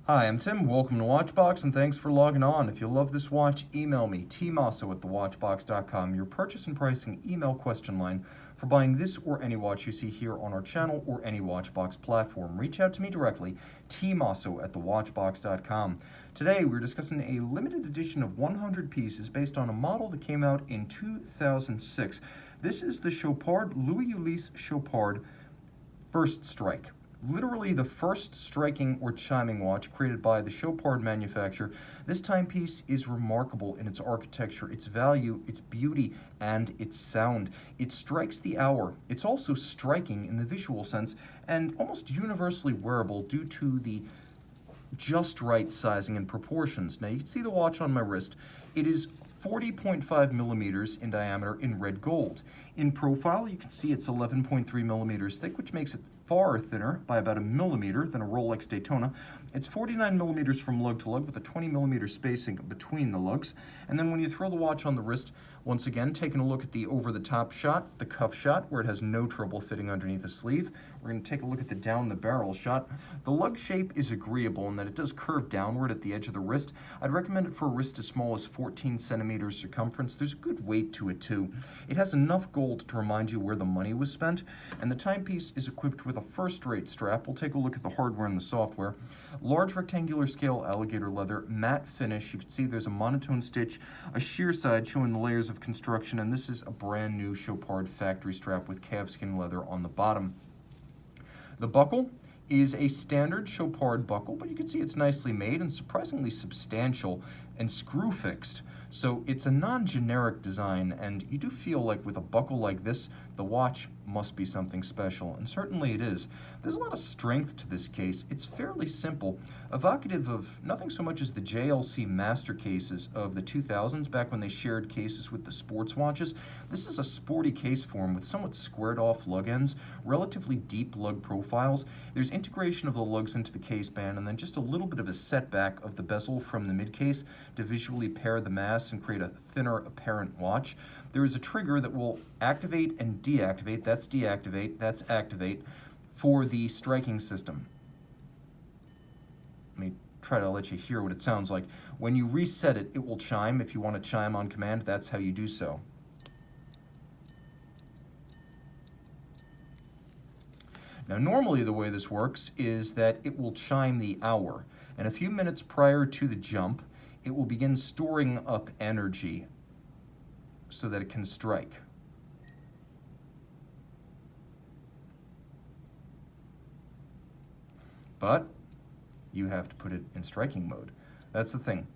Hi, I'm Tim. Welcome to Watchbox, and thanks for logging on. If you love this watch, email me, tmosso at thewatchbox.com, your purchase and pricing email question line for buying this or any watch you see here on our channel or any Watchbox platform. Reach out to me directly, tmosso at thewatchbox.com. Today, we're discussing a limited edition of 100 pieces based on a model that came out in 2006. This is the Chopard L.U.C. Chopard First Strike. Literally the first striking or chiming watch created by the Chopard manufacturer. This timepiece is remarkable in its architecture, its value, its beauty, and its sound. It strikes the hour. It's also striking in the visual sense and almost universally wearable due to the just right sizing and proportions. Now you can see the watch on my wrist. It is 40.5 millimeters in diameter in red gold. In profile, you can see it's 11.3 millimeters thick, which makes it far thinner by about a millimeter than a Rolex Daytona. It's 49 millimeters from lug to lug with a 20 millimeter spacing between the lugs. And then when you throw the watch on the wrist, once again, taking a look at the over-the-top shot, the cuff shot, where it has no trouble fitting underneath the sleeve. We're going to take a look at the down-the-barrel shot. The lug shape is agreeable in that it does curve downward at the edge of the wrist. I'd recommend it for a wrist as small as 14 centimeters circumference. There's a good weight to it, too. It has enough gold to remind you where the money was spent, and the timepiece is equipped with a first-rate strap. We'll take a look at the hardware and the software. Large rectangular scale alligator leather, matte finish. You can see there's a monotone stitch, a sheer side showing the layers of construction, and this is a brand new Chopard factory strap with calfskin leather on the bottom. The buckle is a standard Chopard buckle, but you can see it's nicely made and surprisingly substantial and screw fixed. So it's a non-generic design, and you do feel like with a buckle like this, the watch must be something special, and certainly it is. There's a lot of strength to this case. It's fairly simple, evocative of nothing so much as the JLC master cases of the 2000s, back when they shared cases with the sports watches. This is a sporty case form with somewhat squared off lug ends, relatively deep lug profiles. There's integration of the lugs into the case band, and then just a little bit of a setback of the bezel from the mid case to visually pair the mass and create a thinner apparent watch. There is a trigger that will activate and deactivate, that's deactivate, that's activate, for the striking system. Let me try to let you hear what it sounds like. When you reset it, it will chime. If you want to chime on command, that's how you do so. Now, normally the way this works is that it will chime the hour, and a few minutes prior to the jump, it will begin storing up energy so that it can strike. But you have to put it in striking mode. That's the thing.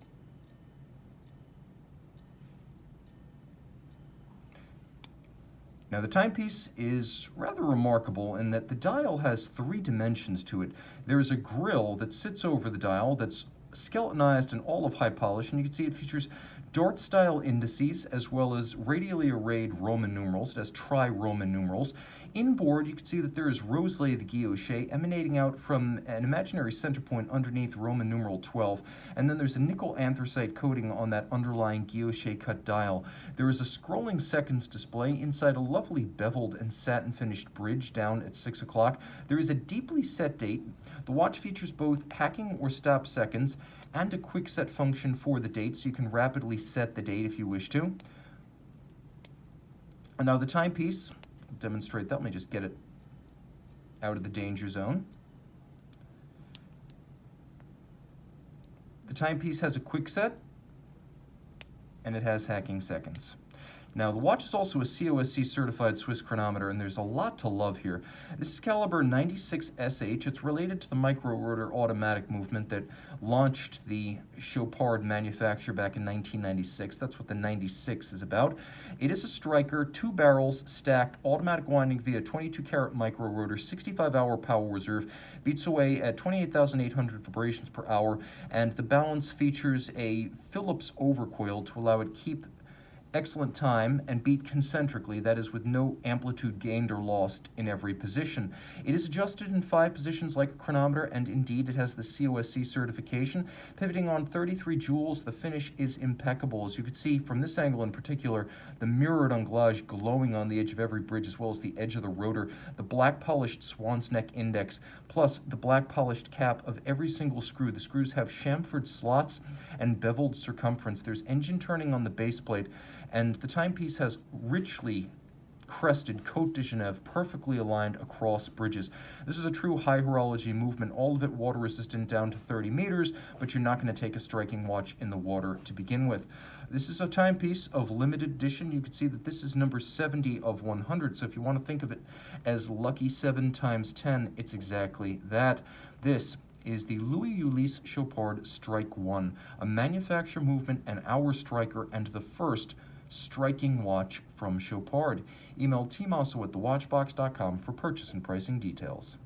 Now the timepiece is rather remarkable in that the dial has 3 dimensions to it. There's a grill that sits over the dial that's skeletonized and all of high polish, and you can see it features dart-style indices as well as radially arrayed Roman numerals. It has tri-Roman numerals. Inboard, you can see that there is Roselet the guilloche emanating out from an imaginary center point underneath Roman numeral 12, and then there's a nickel anthracite coating on that underlying guilloche-cut dial. There is a scrolling seconds display inside a lovely beveled and satin-finished bridge down at 6 o'clock. There is a deeply set date. The watch features both hacking or stop seconds and a quick set function for the date, so you can rapidly set the date if you wish to. And now the timepiece, I'll demonstrate that. Let me just get it out of the danger zone. The timepiece has a quick set, and it has hacking seconds. Now, the watch is also a COSC certified Swiss chronometer, and there's a lot to love here. This is caliber 96SH. It's related to the micro-rotor automatic movement that launched the Chopard manufacture back in 1996. That's what the 96 is about. It is a striker, 2 barrels, stacked, automatic winding via 22-karat micro-rotor, 65-hour power reserve, beats away at 28,800 vibrations per hour, and the balance features a Phillips overcoil to allow it to keep excellent time and beat concentrically, that is with no amplitude gained or lost in every position. It is adjusted in 5 positions like a chronometer, and indeed it has the COSC certification. Pivoting on 33 joules, the finish is impeccable. As you can see from this angle in particular, the mirrored anglage glowing on the edge of every bridge as well as the edge of the rotor, the black polished swan's neck index, plus the black polished cap of every single screw. The screws have chamfered slots and beveled circumference. There's engine turning on the base plate, and the timepiece has richly crested Côte de Genève perfectly aligned across bridges. This is a true high horology movement, all of it water resistant down to 30 meters, but you're not going to take a striking watch in the water to begin with. This is a timepiece of limited edition. You can see that this is number 70 of 100, so if you want to think of it as lucky 7 times 10, it's exactly that. This is the Louis Chopard Strike 1, a manufacture movement and hour striker, and the first striking watch from Chopard. Email tmosso@thewatchbox.com for purchase and pricing details.